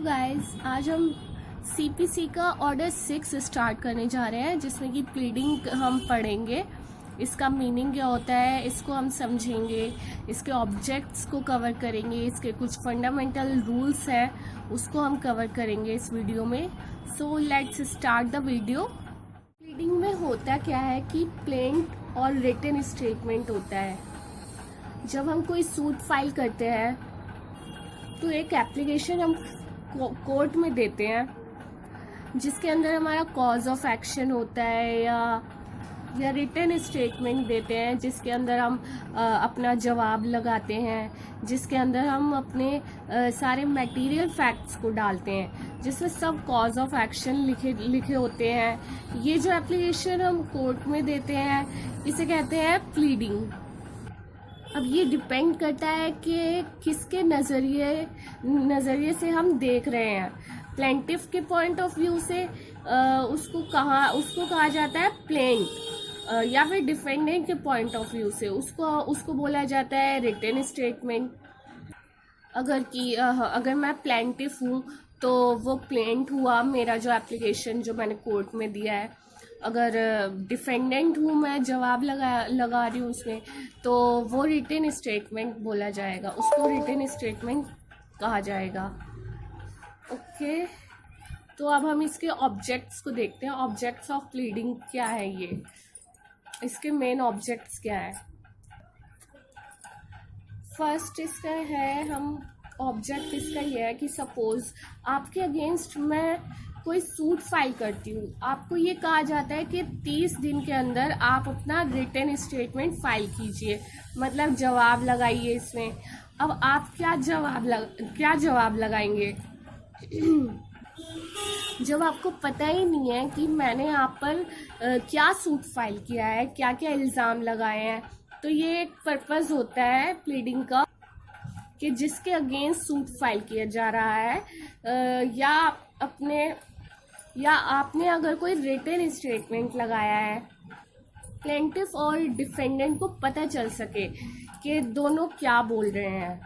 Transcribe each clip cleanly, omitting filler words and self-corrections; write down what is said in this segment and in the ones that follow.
Guys, आज हम CPC का ऑर्डर 6 स्टार्ट करने जा रहे हैं, जिसमें कि प्लीडिंग हम पढ़ेंगे। इसका मीनिंग क्या होता है, इसको हम समझेंगे, इसके ऑब्जेक्ट्स को कवर करेंगे, इसके कुछ फंडामेंटल रूल्स हैं उसको हम कवर करेंगे इस वीडियो में। So let's start the video. Pleading में होता क्या है कि प्लेंट और रिटन स्टेटमेंट होता है। जब हम कोई सूट फाइल करते हैं तो एक एप्लीकेशन हम कोर्ट में देते हैं, जिसके अंदर हमारा कॉज ऑफ एक्शन होता है, या रिटन स्टेटमेंट देते हैं जिसके अंदर हम अपना जवाब लगाते हैं, जिसके अंदर हम अपने सारे मटेरियल फैक्ट्स को डालते हैं, जिसमें सब कॉज ऑफ एक्शन लिखे होते हैं। ये जो एप्लीकेशन हम कोर्ट में देते हैं इसे कहते हैं प्लीडिंग। अब ये डिपेंड करता है कि किसके नज़रिए से हम देख रहे हैं। प्लेंटिफ के पॉइंट ऑफ व्यू से उसको कहा जाता है प्लेंट, या फिर डिफेंडेंट के पॉइंट ऑफ व्यू से उसको बोला जाता है रिटन स्टेटमेंट। अगर मैं प्लेंटिफ हूँ तो वो प्लेंट हुआ मेरा जो एप्लीकेशन जो मैंने कोर्ट में दिया है। अगर डिफेंडेंट हूँ, मैं जवाब लगा रही हूँ उसमें, तो वो रिटन स्टेटमेंट बोला जाएगा, उसको रिटन स्टेटमेंट कहा जाएगा। ओके, तो अब हम इसके ऑब्जेक्ट्स को देखते हैं। ऑब्जेक्ट्स ऑफ प्लीडिंग क्या है, ये इसके मेन ऑब्जेक्ट्स क्या है। फर्स्ट इसका है, हम ऑब्जेक्ट इसका ये है कि सपोज आपके अगेंस्ट मैं कोई सूट फाइल करती हूँ। आपको ये कहा जाता है कि 30 दिन के अंदर आप अपना रिटन स्टेटमेंट फाइल कीजिए, मतलब जवाब लगाइए इसमें। अब आप क्या जवाब लगाएंगे जब आपको पता ही नहीं है कि मैंने आप पर क्या सूट फाइल किया है, क्या क्या इल्ज़ाम लगाए हैं। तो ये एक पर्पस होता है प्लीडिंग का कि जिसके अगेंस्ट सूट फाइल किया जा रहा है, या आपने अगर कोई रिटन स्टेटमेंट लगाया है, प्लेंटिफ और डिफेंडेंट को पता चल सके कि दोनों क्या बोल रहे हैं,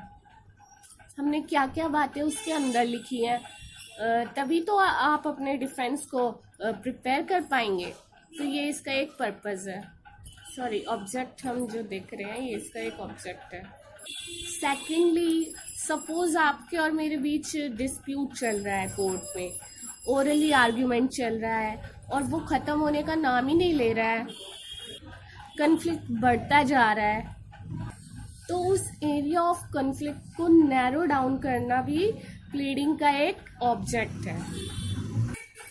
हमने क्या क्या बातें उसके अंदर लिखी हैं, तभी तो आप अपने डिफेंस को प्रिपेयर कर पाएंगे। तो ये इसका एक पर्पस है। सॉरी, ऑब्जेक्ट हम जो देख रहे हैं ये इसका एक ऑब्जेक्ट है। सेकेंडली, सपोज आपके और मेरे बीच डिस्प्यूट चल रहा है कोर्ट में, ओरली आर्ग्यूमेंट चल रहा है और वो ख़त्म होने का नाम ही नहीं ले रहा है, कन्फ्लिक्ट बढ़ता जा रहा है। तो उस एरिया ऑफ कन्फ्लिक्ट को नैरो डाउन करना भी प्लीडिंग का एक ऑब्जेक्ट है।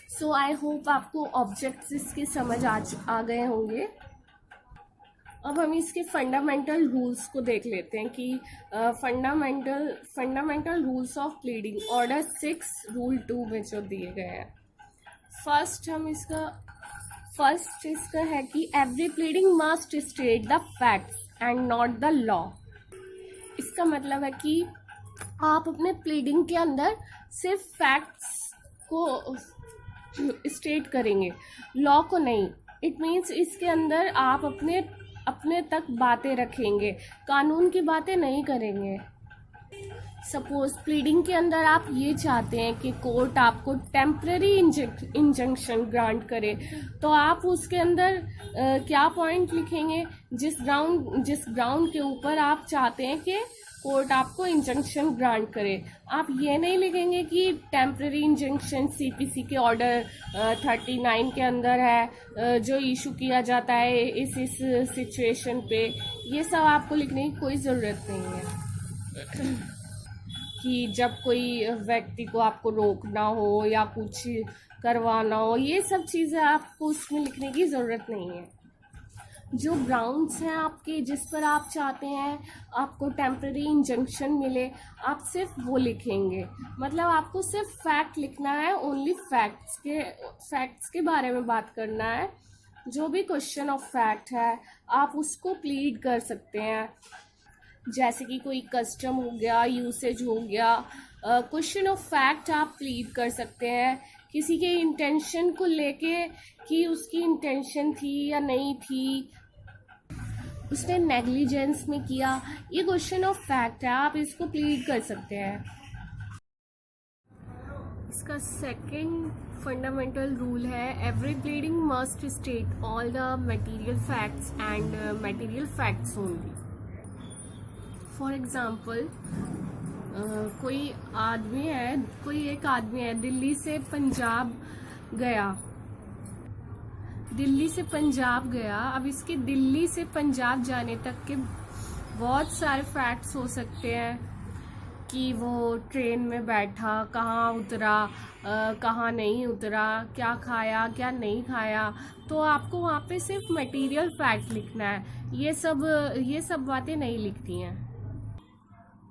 सो आई होप आपको ऑब्जेक्ट्स इसके समझ आ गए होंगे। अब हम इसके फंडामेंटल रूल्स को देख लेते हैं कि fundamental rules of pleading order 6 rule 2 में जो दिए गए हैं। फर्स्ट इसका है कि every pleading must state the facts and not the law. इसका मतलब है कि आप अपने प्लीडिंग के अंदर सिर्फ फैक्ट्स को स्टेट करेंगे, लॉ को नहीं। इट मीन्स इसके अंदर आप अपने तक बातें रखेंगे, कानून की बातें नहीं करेंगे। सपोज प्लीडिंग के अंदर आप ये चाहते हैं कि कोर्ट आपको टेम्पररी इंजंक्शन ग्रांट करे, तो आप उसके अंदर क्या पॉइंट लिखेंगे, जिस ग्राउंड के ऊपर आप चाहते हैं कि कोर्ट आपको इंजंक्शन ग्रांट करे। आप ये नहीं लिखेंगे कि टेम्पररी इंजंक्शन सीपीसी के ऑर्डर 39 के अंदर है, जो इशू किया जाता है इस सिचुएशन पे। ये सब आपको लिखने की कोई ज़रूरत नहीं है कि जब कोई व्यक्ति को आपको रोकना हो या कुछ करवाना हो, ये सब चीज़ें आपको उसमें लिखने की ज़रूरत नहीं है। जो ग्राउंड्स हैं आपके, जिस पर आप चाहते हैं आपको टेम्पररी इंजंक्शन मिले, आप सिर्फ वो लिखेंगे। मतलब आपको सिर्फ फैक्ट लिखना है, ओनली फैक्ट्स के बारे में बात करना है। जो भी क्वेश्चन ऑफ फैक्ट है आप उसको प्लीड कर सकते हैं, जैसे कि कोई कस्टम हो गया, यूसेज हो गया। क्वेश्चन ऑफ फैक्ट आप प्लीड कर सकते हैं किसी के इंटेंशन को लेके, कि उसकी इंटेंशन थी या नहीं थी, उसने नेग्लिजेंस में किया। ये क्वेश्चन ऑफ फैक्ट है, आप इसको प्लीड कर सकते हैं। इसका सेकंड फंडामेंटल रूल है every pleading must state all the material facts and material facts only. For example कोई एक आदमी है दिल्ली से पंजाब गया। अब इसके दिल्ली से पंजाब जाने तक के बहुत सारे फैक्ट्स हो सकते हैं कि वो ट्रेन में बैठा, कहाँ उतरा, कहाँ नहीं उतरा, क्या खाया क्या नहीं खाया। तो आपको वहाँ पे सिर्फ मटेरियल फैक्ट लिखना है, ये सब बातें नहीं लिखती हैं।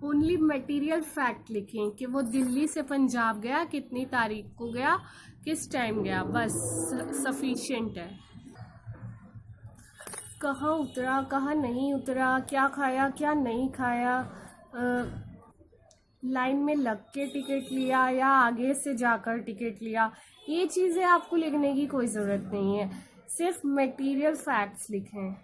ओनली मटेरियल फैक्ट लिखें कि वो दिल्ली से पंजाब गया, कितनी तारीख को गया, किस टाइम गया, बस सफिशिएंट है। कहाँ उतरा, कहाँ नहीं उतरा, क्या खाया क्या नहीं खाया, लाइन में लग के टिकट लिया या आगे से जाकर टिकट लिया, ये चीज़ें आपको लिखने की कोई ज़रूरत नहीं है, सिर्फ मटेरियल फैक्ट्स लिखें।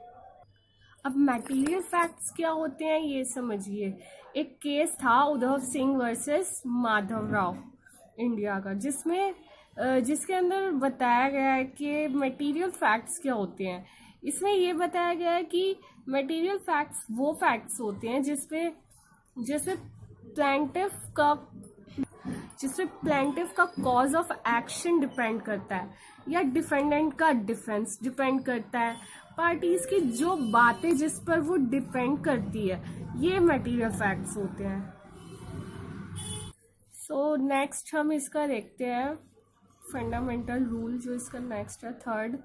अब मटेरियल फैक्ट्स क्या होते हैं ये समझिए। एक केस था उद्धव सिंह वर्सेस माधव राव इंडिया का, जिसके अंदर बताया गया है कि मटेरियल फैक्ट्स क्या होते हैं। इसमें ये बताया गया है कि मटेरियल फैक्ट्स वो फैक्ट्स होते हैं जिसमें प्लेंटिफ का कॉज ऑफ एक्शन डिपेंड करता है या डिफेंडेंट का डिफेंस डिपेंड करता है। पार्टीज की जो बातें जिस पर वो डिपेंड करती है, ये मटेरियल फैक्ट्स होते हैं। सो नेक्स्ट हम इसका देखते हैं फंडामेंटल रूल, जो इसका नेक्स्ट है third.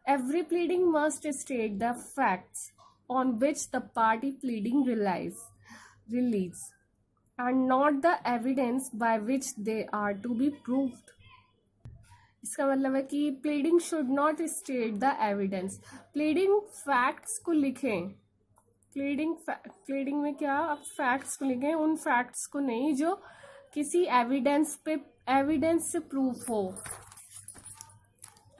Every pleading must state the facts on which the party pleading release and not the evidence by which they are to be proved। इसका मतलब है कि pleading should not state the evidence, pleading facts को लिखें। Pleading में क्या, आप facts को लिखें, उन फैक्ट्स को नहीं जो किसी एविडेंस से प्रूफ हो,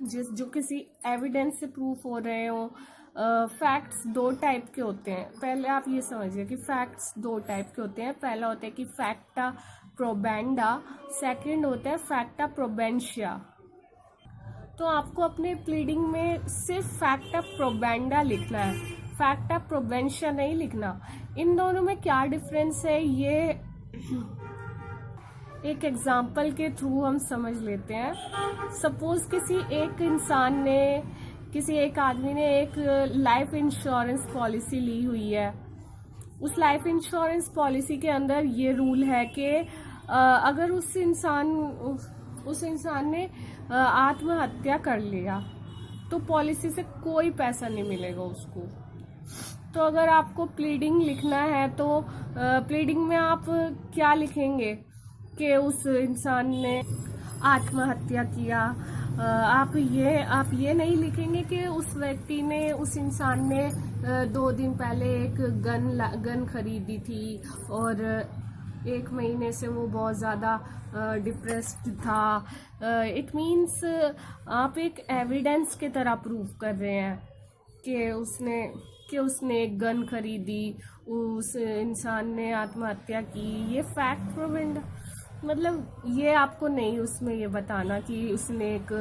जो किसी एविडेंस से प्रूफ हो रहे हो। फैक्ट्स दो टाइप के होते हैं, पहले आप ये समझिए कि फैक्ट्स दो टाइप के होते हैं। पहला होता है कि फैक्टा प्रोबेंडा, सेकंड होता है फैक्टा प्रोबेंशिया। तो आपको अपने प्लीडिंग में सिर्फ फैक्टा प्रोबेंडा लिखना है, फैक्टा प्रोबेंशिया नहीं लिखना। इन दोनों में क्या डिफरेंस है ये एक एग्जाम्पल के थ्रू हम समझ लेते हैं। सपोज किसी एक आदमी ने एक लाइफ इंश्योरेंस पॉलिसी ली हुई है। उस लाइफ इंश्योरेंस पॉलिसी के अंदर ये रूल है कि अगर उस इंसान ने आत्महत्या कर लिया तो पॉलिसी से कोई पैसा नहीं मिलेगा उसको। तो अगर आपको प्लीडिंग लिखना है तो प्लीडिंग में आप क्या लिखेंगे कि उस इंसान ने आत्महत्या किया। आप ये नहीं लिखेंगे कि उस इंसान ने 2 दिन पहले एक गन खरीदी थी और 1 महीने से वो बहुत ज़्यादा डिप्रेस्ड था। इट मीन्स आप एक एविडेंस के तरह प्रूव कर रहे हैं कि उसने एक गन खरीदी, उस इंसान ने आत्महत्या की। ये फैक्ट प्रोवेंड, मतलब ये आपको नहीं उसमें ये बताना कि उसने एक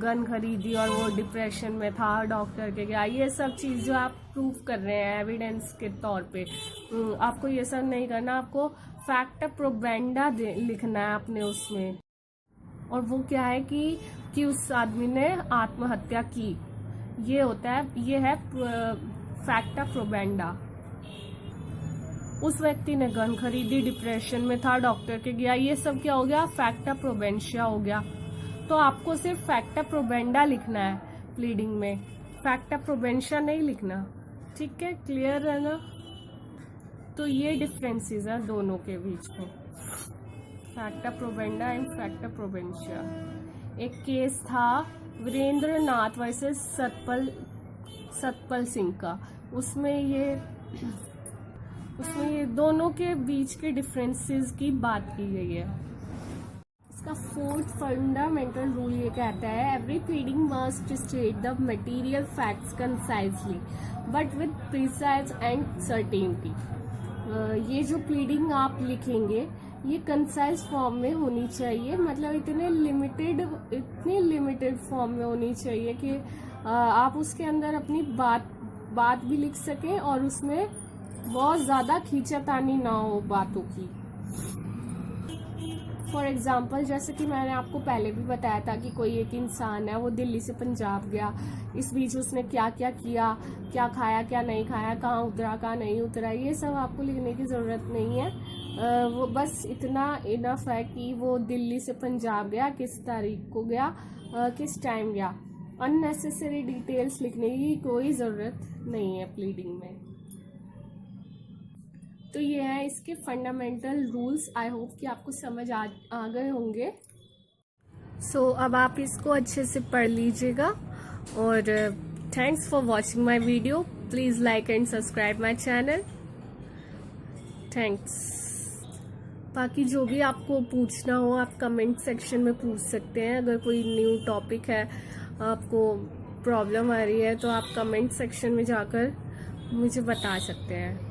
गन खरीदी और वो डिप्रेशन में था, डॉक्टर के गया। ये सब चीज़ जो आप प्रूफ कर रहे हैं एविडेंस के तौर पे, आपको ये सब नहीं करना। आपको फैक्ट प्रोबेंडा लिखना है अपने उसमें, और वो क्या है कि उस आदमी ने आत्महत्या की। ये है फैक्ट प्रोबेंडा। उस व्यक्ति ने गन खरीदी, डिप्रेशन में था, डॉक्टर के गया। ये सब क्या हो गया, फैक्टा प्रोबेंशिया हो गया। तो आपको सिर्फ फैक्टा प्रोबेंडा लिखना है प्लीडिंग में, फैक्टा प्रोबेंशिया नहीं लिखना। ठीक है, क्लियर है ना। तो ये डिफरेंसेस है दोनों के बीच में, फैक्टा प्रोबेंडा एंड फैक्टा प्रोबेंशिया। एक केस था वीरेंद्र नाथ वर्सेस सतपाल सिंह का, उसमें ये दोनों के बीच के डिफरेंसेस की बात की गई है। इसका फोर्थ फंडामेंटल रूल ये कहता है every pleading must state the material facts concisely but with precise and certainty. ये जो प्लीडिंग आप लिखेंगे ये कंसाइज फॉर्म में होनी चाहिए, मतलब इतनी लिमिटेड फॉर्म में होनी चाहिए कि आप उसके अंदर अपनी बात भी लिख सकें और उसमें बहुत ज़्यादा खींचातानी ना हो बातों की। फॉर एग्ज़ाम्पल, जैसे कि मैंने आपको पहले भी बताया था कि कोई एक इंसान है, वो दिल्ली से पंजाब गया, इस बीच उसने क्या क्या किया, क्या खाया क्या नहीं खाया, कहाँ उतरा कहाँ नहीं उतरा, ये सब आपको लिखने की ज़रूरत नहीं है। वो बस इतना इनफ है कि वो दिल्ली से पंजाब गया, किस तारीख को गया, किस टाइम गया। अननेसेसरी डिटेल्स लिखने की कोई ज़रूरत नहीं है प्लीडिंग में। तो ये है इसके फंडामेंटल रूल्स। आई होप कि आपको समझ आ गए होंगे। सो अब आप इसको अच्छे से पढ़ लीजिएगा और thanks for watching my video. Please like and subscribe my channel. Thanks. बाकी जो भी आपको पूछना हो आप कमेंट सेक्शन में पूछ सकते हैं। अगर कोई न्यू टॉपिक है, आपको प्रॉब्लम आ रही है, तो आप कमेंट सेक्शन में जाकर मुझे बता सकते हैं।